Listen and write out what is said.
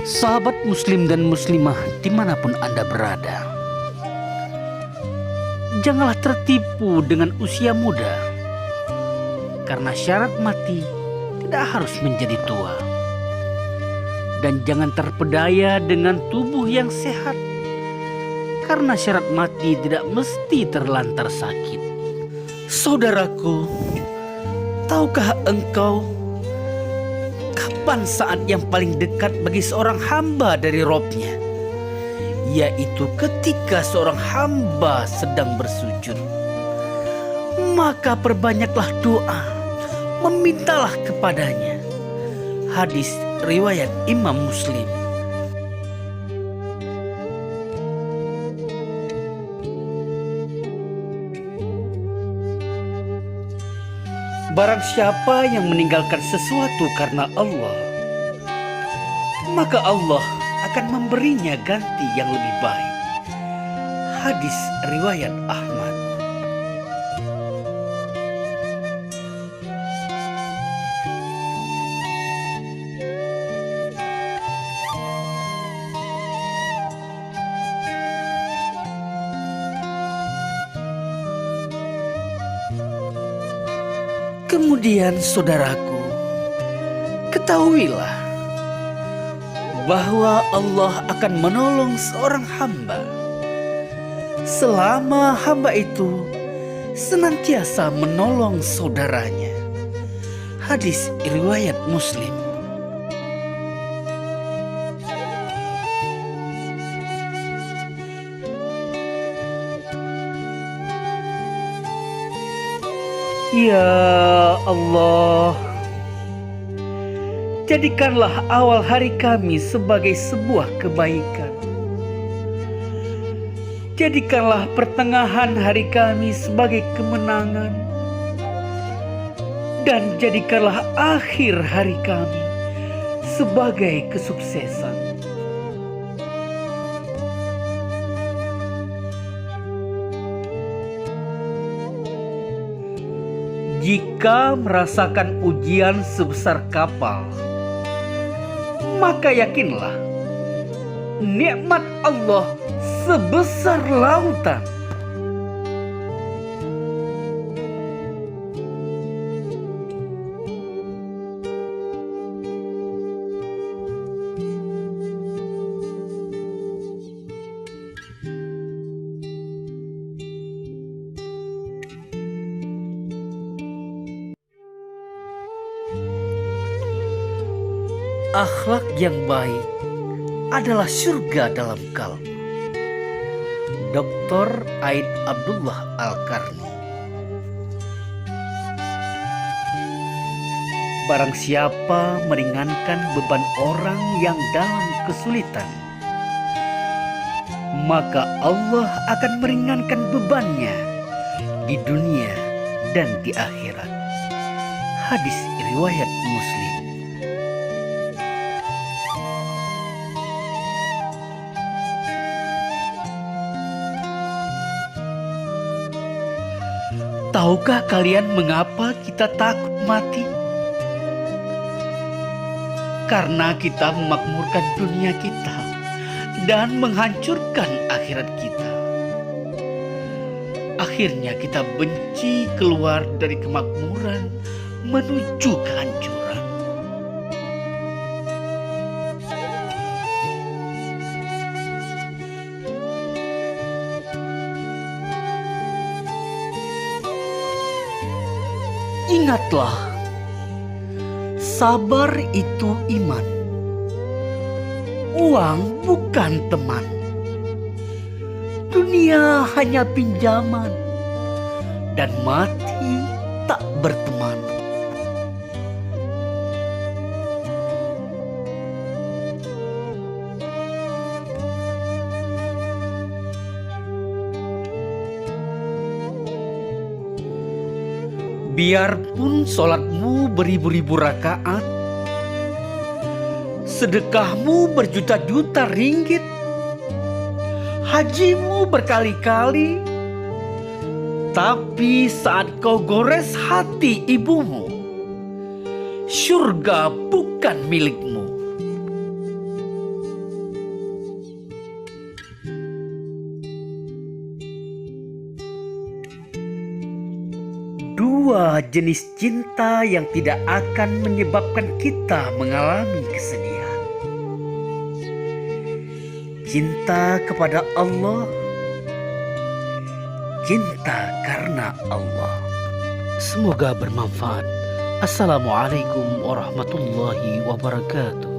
Sahabat muslim dan muslimah dimanapun Anda berada, janganlah tertipu dengan usia muda, karena syarat mati tidak harus menjadi tua. Dan jangan terpedaya dengan tubuh yang sehat, karena syarat mati tidak mesti terlantar sakit. Saudaraku, tahukah engkau kapan saat yang paling dekat bagi seorang hamba dari Robnya? Yaitu ketika seorang hamba sedang bersujud. Maka perbanyaklah doa, memintalah kepadanya. Hadis riwayat Imam Muslim. Barang siapa yang meninggalkan sesuatu karena Allah, maka Allah akan memberinya ganti yang lebih baik. Hadis riwayat Ahmad. Kemudian saudaraku, ketahuilah bahwa Allah akan menolong seorang hamba selama hamba itu senantiasa menolong saudaranya. Hadis riwayat Muslim. Ya Allah, jadikanlah awal hari kami sebagai sebuah kebaikan. Jadikanlah pertengahan hari kami sebagai kemenangan. Dan jadikanlah akhir hari kami sebagai kesuksesan. Jika merasakan ujian sebesar kapal, maka yakinlah nikmat Allah sebesar lautan. Akhlak yang baik adalah surga dalam kalbu. Dr. Aid Abdullah Al-Karni. Barang siapa meringankan beban orang yang dalam kesulitan, maka Allah akan meringankan bebannya di dunia dan di akhirat. Hadis riwayat Muslim. Tahukah kalian mengapa kita takut mati? Karena kita memakmurkan dunia kita dan menghancurkan akhirat kita. Akhirnya kita benci keluar dari kemakmuran menuju kehancuran. Ingatlah, sabar itu iman. Uang bukan teman. Dunia hanya pinjaman, dan mati tak berteman. Biarpun sholatmu beribu-ribu rakaat, sedekahmu berjuta-juta ringgit, hajimu berkali-kali, tapi saat kau gores hati ibumu, surga bukan milikmu. dua jenis cinta yang tidak akan menyebabkan kita mengalami kesedihan. Cinta kepada Allah, cinta karena Allah. Semoga bermanfaat. Assalamualaikum warahmatullahi wabarakatuh.